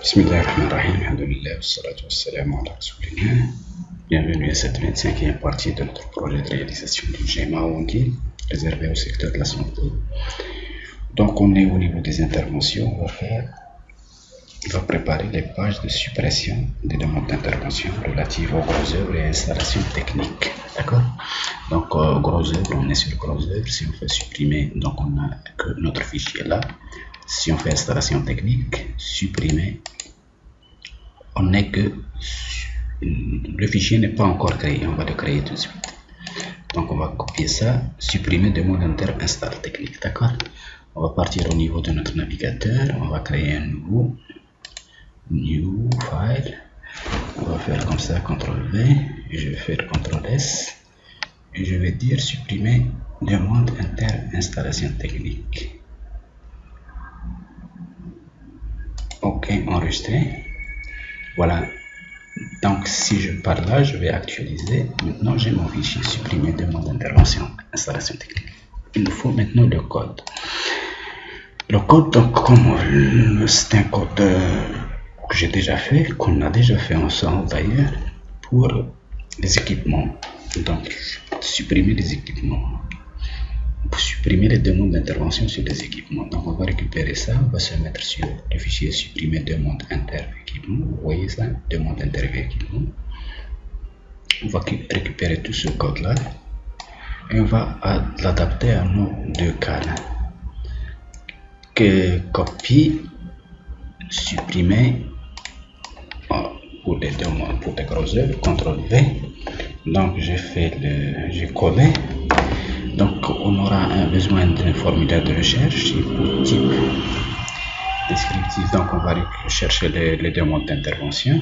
Bismillahirrahmanirrahim, alhamdulillah, wassalatu wassalamu ala rasulillah. Bienvenue à cette 25e partie de notre projet de réalisation du schéma Wangil réservé au secteur de la santé. Donc on est au niveau des interventions, on va préparer les pages de suppression des demandes d'intervention relatives aux gros œuvres et installations techniques. D'accord? Donc gros œuvres, on est sur gros œuvres. Si on fait supprimer, donc on a que notre fichier là. Si on fait installation technique, supprimer, on n'est que le fichier n'est pas encore créé, on va le créer tout de suite. Donc on va copier ça, supprimer demande inter install technique. D'accord? On va partir au niveau de notre navigateur, on va créer un nouveau new file. On va faire comme ça, CTRL V, et je vais faire CTRL S, et je vais dire supprimer demande inter installation technique. Ok, enregistré. Voilà. Donc si je pars là, je vais actualiser. Maintenant j'ai mon fichier supprimer demande d'intervention installation technique. Il nous faut maintenant le code. Le code, donc comme c'est un code que j'ai déjà fait, qu'on a déjà fait ensemble d'ailleurs, pour les équipements. Donc supprimer les équipements. Pour supprimer les demandes d'intervention sur les équipements. Donc on va récupérer ça, on va se mettre sur le fichier supprimer demande inter équipement. Vous voyez ça, demande inter équipement. On va récupérer tout ce code là et on va l'adapter à nos deux cas là. Que copie, supprimer pour les demandes, pour les grosses œuvres, CTRL V. Donc j'ai collé. Donc on aura besoin d'un formulaire de recherche pour type descriptif. Donc on va chercher les demandes d'intervention.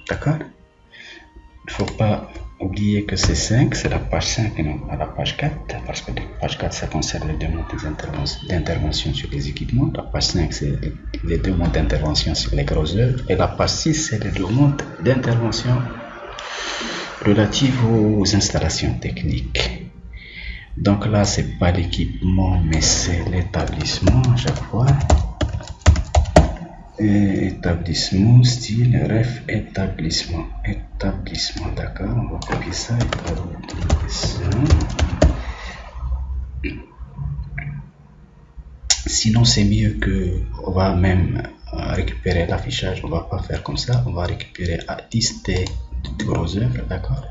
D'accord? Il ne faut pas oublier que c'est 5, c'est la page 5 et non pas la page 4, parce que la page 4 ça concerne les demandes d'intervention sur les équipements, la page 5 c'est les demandes d'intervention sur les grosses œuvres, et la page 6 c'est les demandes d'intervention relatives aux installations techniques. Donc là c'est pas l'équipement mais c'est l'établissement à chaque fois. Et établissement, style, ref, établissement, d'accord, on va copier ça, établissement. Sinon c'est mieux que, on va même récupérer l'affichage, on va pas faire comme ça, on va récupérer à liste des grosses œuvres, d'accord,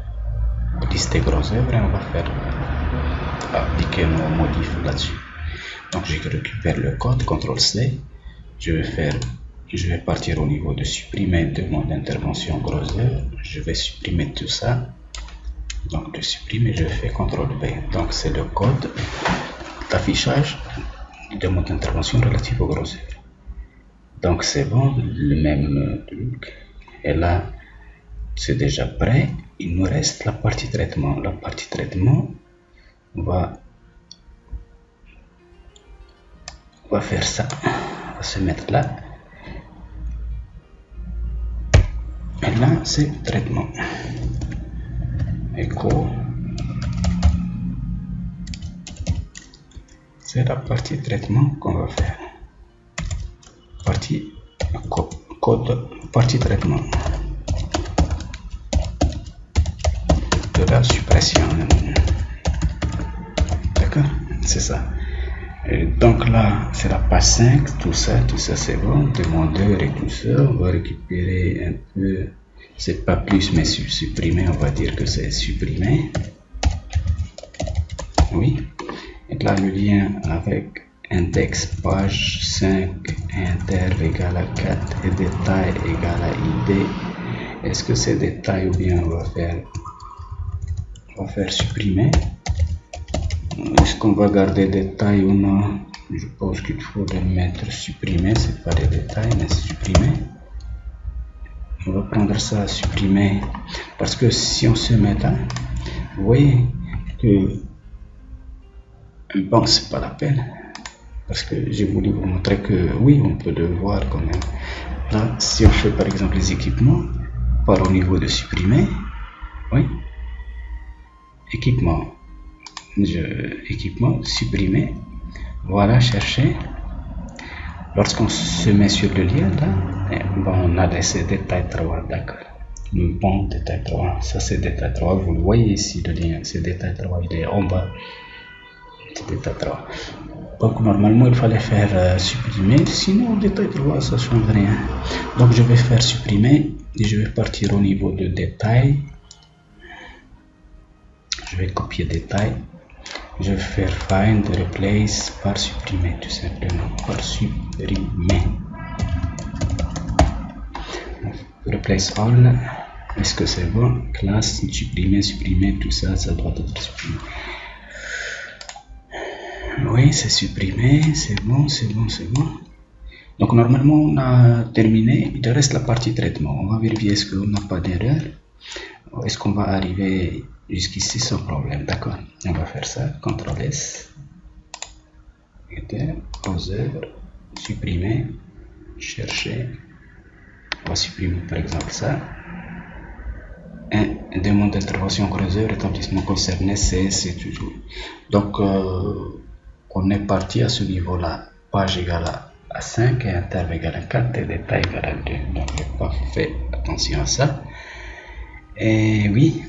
liste des grosses œuvres, et on va faire appliquer nos modifs là-dessus. Donc je récupère le code, CTRL C, je vais partir au niveau de supprimer demande d'intervention grosse œuvre, je vais supprimer tout ça, donc de supprimer, je fais CTRL V, donc c'est le code d'affichage de demande d'intervention relative aux grosses œuvres. Donc c'est bon, le même truc, et là c'est déjà prêt, il nous reste la partie traitement. La partie traitement, on va faire ça, on va se mettre là. Et là, c'est traitement. Écho. C'est la partie traitement qu'on va faire. Partie code, partie traitement. De la suppression. D'accord? C'est ça. Et donc là, c'est la page 5, tout ça c'est bon, demandeur et tout ça, on va récupérer un peu, c'est pas plus mais supprimer, on va dire que c'est supprimé, oui, et là le lien avec index page 5, inter égale à 4 et détail égale à id, est-ce que c'est détail ou bien on va faire supprimer? Est-ce qu'on va garder détail ou non? Je pense qu'il faut le mettre supprimer, c'est pas les détails mais supprimer. On va prendre ça à supprimer parce que si on se met là, vous voyez que bon, c'est pas la peine parce que j'ai voulu vous montrer que oui, on peut le voir quand même. Là, si on fait par exemple les équipements, par au niveau de supprimer, oui, équipement. Équipement, supprimer, voilà, chercher, Lorsqu'on se met sur le lien là, bon, on a laissé détail 3, d'accord. Bon, détail 3, ça c'est détail 3, vous le voyez ici le lien, c'est détail 3, il est en bas, c'est détail 3. Donc normalement il fallait faire supprimer, sinon détail 3 ça change rien. Donc je vais faire supprimer et je vais partir au niveau de détail. Je vais copier détail. Je vais faire find replace par supprimer, tout simplement par supprimer. Replace all. Est-ce que c'est bon? Classe, supprimer, tout ça, ça doit être supprimé. Oui, c'est supprimé, c'est bon, c'est bon, c'est bon. Donc normalement on a terminé, il reste la partie traitement. On va vérifier est-ce qu'on n'a pas d'erreur. Est-ce qu'on va arriver jusqu'ici sans problème? D'accord, on va faire ça, CTRL S, browser, supprimer, chercher, on va supprimer par exemple ça. Et demande d'intervention creuseur, établissement concerné, c'est toujours. Donc on est parti à ce niveau là, page égale à 5 et interv égale à 4 et détail égale à 2. Donc je n'ai pas fait attention à ça. Et oui,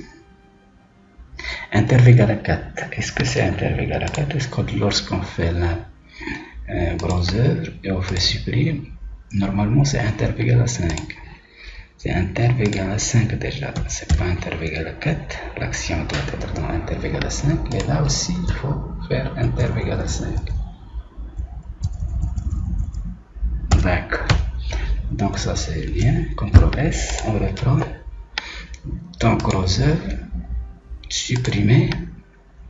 interv égale à 4. Est-ce que c'est interv égale à 4? Est-ce que lorsqu'on fait la browser et on fait supprimer, normalement c'est interv égale à 5. C'est interv égale à 5 déjà, c'est pas interv égale à 4. L'action doit être dans interv égale à 5. Et là aussi, il faut faire interv égale à 5. D'accord. Donc ça c'est bien. CTRL S, on reprend. Donc browser, supprimer,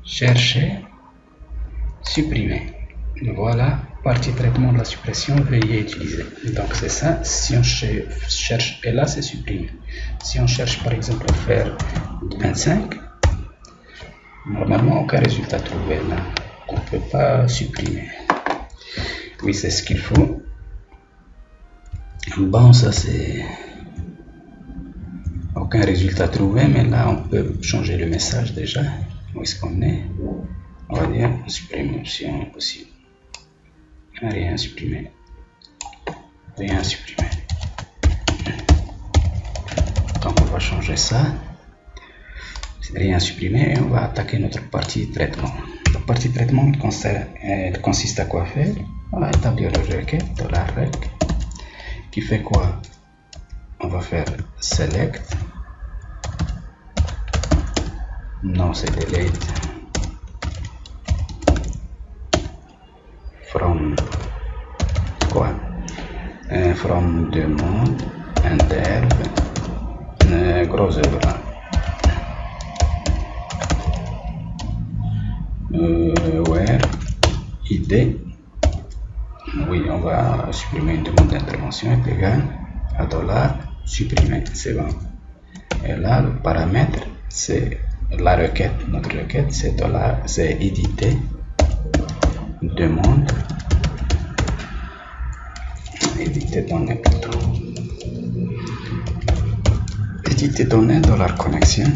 chercher, supprimer. Voilà, partie traitement de la suppression, veuillez utiliser. Donc c'est ça, si on cherche, et là c'est supprimer. Si on cherche par exemple à faire 25, normalement aucun résultat trouvé là. On ne peut pas supprimer. Oui, c'est ce qu'il faut. Bon, ça c'est aucun résultat trouvé, mais là on peut changer le message déjà. Où est-ce qu'on est? On va dire supprimer option possible. Rien supprimé. Rien supprimé. Donc on va changer ça. Rien supprimé et on va attaquer notre partie traitement. La partie traitement elle consiste à quoi faire? On va établir le requête, $rec, qui fait quoi? On va faire select. Non, c'est delete. From quoi? From demande interv gros œuvre. Where id. Oui, on va supprimer une demande d'intervention est égal à $supprimer, c'est bon. Et là, le paramètre, c'est la requête. Notre requête, c'est éditer demande, éditer données plutôt. Éditer données, $connexion,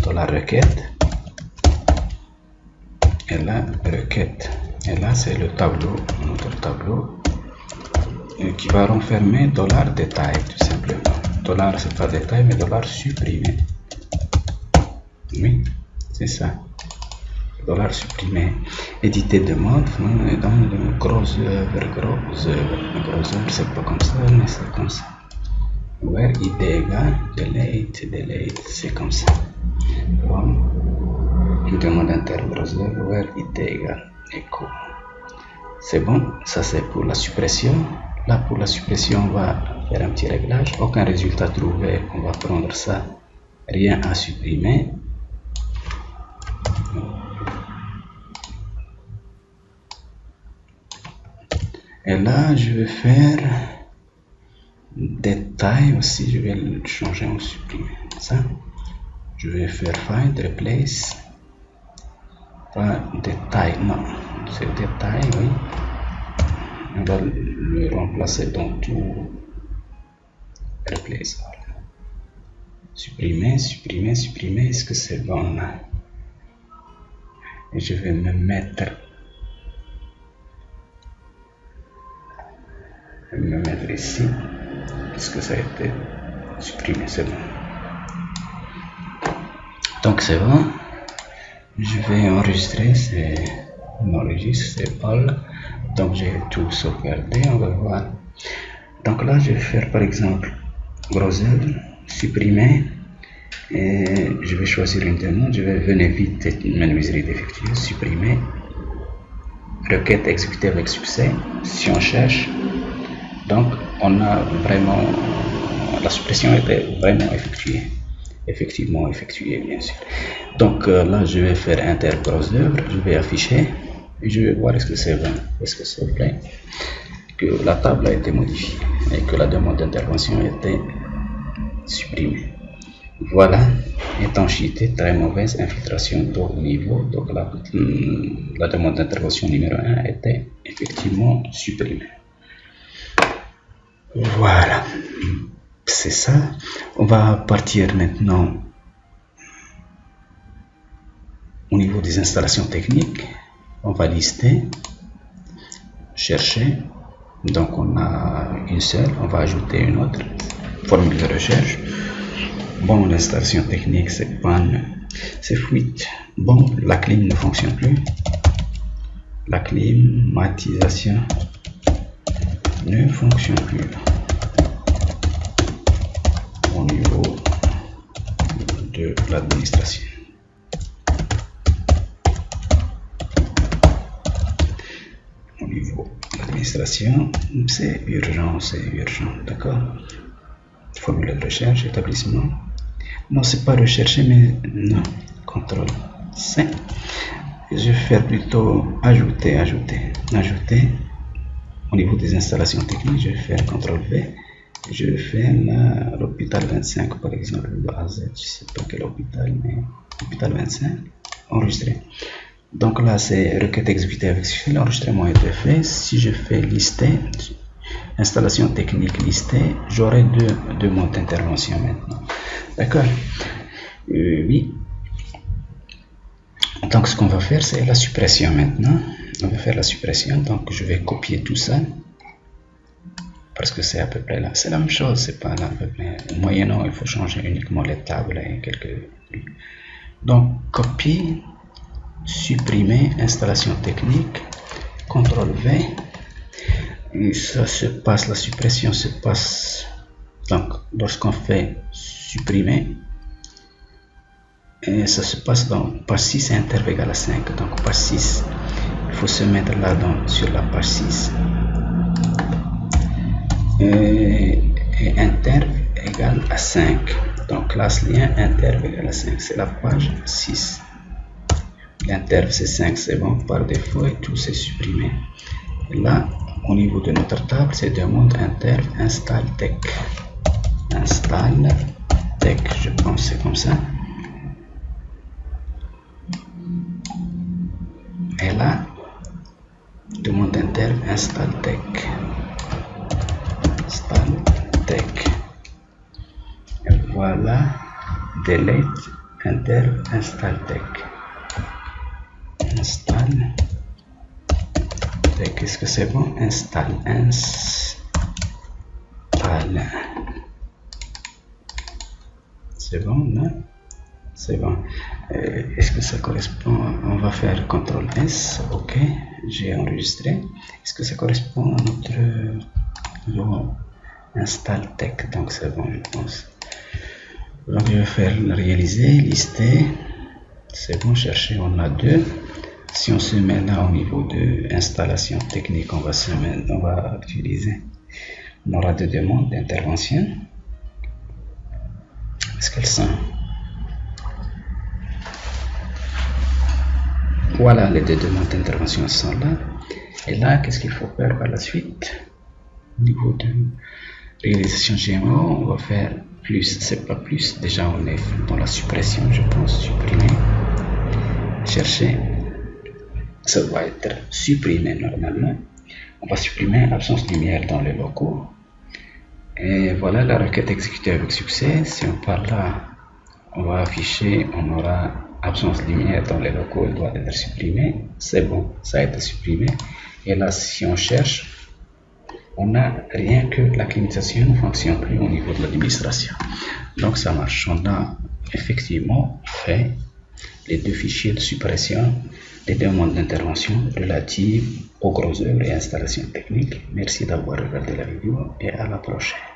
$requête, et là, requête. Et là, c'est le tableau, notre tableau, qui va renfermer $détail, tout simplement. $, c'est pas détail, mais $supprimé. Oui, c'est ça. $supprimé. Éditer demande, dans le gros œuvre. Le gros œuvre, c'est pas comme ça, mais c'est comme ça. Where id égale delete, c'est comme ça. From demande interv gros œuvre, where id égale echo. C'est bon, ça c'est pour la suppression. Là pour la suppression, on va faire un petit réglage. Aucun résultat trouvé, on va prendre ça. Rien à supprimer. Et là, je vais faire détail aussi, je vais le changer en supprimer. Ça, je vais faire find, replace, pas détail, non, c'est détail, oui. On va le remplacer dans tout, replace all. Supprimer, est-ce que c'est bon là? Et je vais me mettre Je vais me mettre ici, puisque ça a été supprimé, c'est bon. Donc c'est bon. Je vais enregistrer, c'est all. Donc j'ai tout sauvegardé, on va voir. Donc là je vais faire par exemple gros œuvre, supprimer, et je vais choisir une demande, je vais venir vite menuiserie d'effectuer, supprimer, requête exécutée avec succès. Si on cherche, donc on a vraiment, la suppression était vraiment effectuée. Effectivement effectué, bien sûr. Donc là je vais faire inter gros œuvre, je vais afficher et je vais voir est-ce que c'est bon, est-ce que c'est vrai que la table a été modifiée et que la demande d'intervention a été supprimée. Voilà, étanchéité très mauvaise, infiltration d'eau au niveau, donc la demande d'intervention numéro 1 était effectivement supprimée. Voilà. C'est ça. On va partir maintenant au niveau des installations techniques. On va lister, chercher. Donc on a une seule, on va ajouter une autre. Formule de recherche. Bon, l'installation technique, c'est panne, c'est fuite. Bon, la clim ne fonctionne plus. La climatisation ne fonctionne plus. Au niveau de l'administration. Au niveau de l'administration, c'est urgent, d'accord. Formule de recherche, établissement. Non, c'est pas rechercher, mais non. Contrôle C. Je vais faire plutôt ajouter. Au niveau des installations techniques, je vais faire CTRL V. Je vais faire l'hôpital 25 par exemple, le A Z, je ne sais pas quel hôpital, mais hôpital 25, enregistré. Donc là c'est requête exécutée avec succès, l'enregistrement a été fait. Si je fais lister, installation technique listée, j'aurai deux demandes d'intervention maintenant. D'accord. Oui. Donc ce qu'on va faire c'est la suppression maintenant. On va faire la suppression, donc je vais copier tout ça. Parce que c'est à peu près là, c'est la même chose, c'est pas là à peu près. Moyennant, il faut changer uniquement les tables et quelques. Donc, copier, supprimer, installation technique, CTRL V. Et ça se passe, la suppression se passe. Donc, lorsqu'on fait supprimer, et ça se passe dans page 6 et interv égale à 5. Donc, page 6, il faut se mettre là sur la page 6. Et interv égale à 5. Donc classe lien interv égale à 5. C'est la page 6. L'interv c'est 5, c'est bon. Par défaut et tout c'est supprimé. Et là, au niveau de notre table, c'est demande interv install tech. Install tech, je pense c'est comme ça. Et là, demande interv install tech. Tech. Et voilà, delete interv install tech. Install tech. Est-ce que c'est bon? Install. C'est bon, non? C'est bon. Est-ce que ça correspond? On va faire CTRL S. Ok, j'ai enregistré. Est-ce que ça correspond à notre install tech? Donc c'est bon, je pense. Donc je vais faire réaliser, lister. C'est bon, chercher, on a deux. Si on se met là au niveau de installation technique, on va utiliser. On aura deux demandes d'intervention. Est-ce qu'elles sont? Voilà, les deux demandes d'intervention sont là. Et là, qu'est-ce qu'il faut faire par la suite? Au niveau de réalisation GMO, on va faire plus, c'est pas plus, déjà on est dans la suppression, je pense, supprimer, chercher, ça va être supprimé normalement. On va supprimer absence lumière dans les locaux. Et voilà la requête exécutée avec succès. Si on parle là, on va afficher, on aura absence lumière dans les locaux, elle doit être supprimée. C'est bon, ça a été supprimé. Et là, si on cherche, on n'a rien que la climatisation ne fonctionne plus au niveau de l'administration. Donc ça marche. On a effectivement fait les deux fichiers de suppression des demandes d'intervention relatives aux grosses œuvres et installations techniques. Merci d'avoir regardé la vidéo et à la prochaine.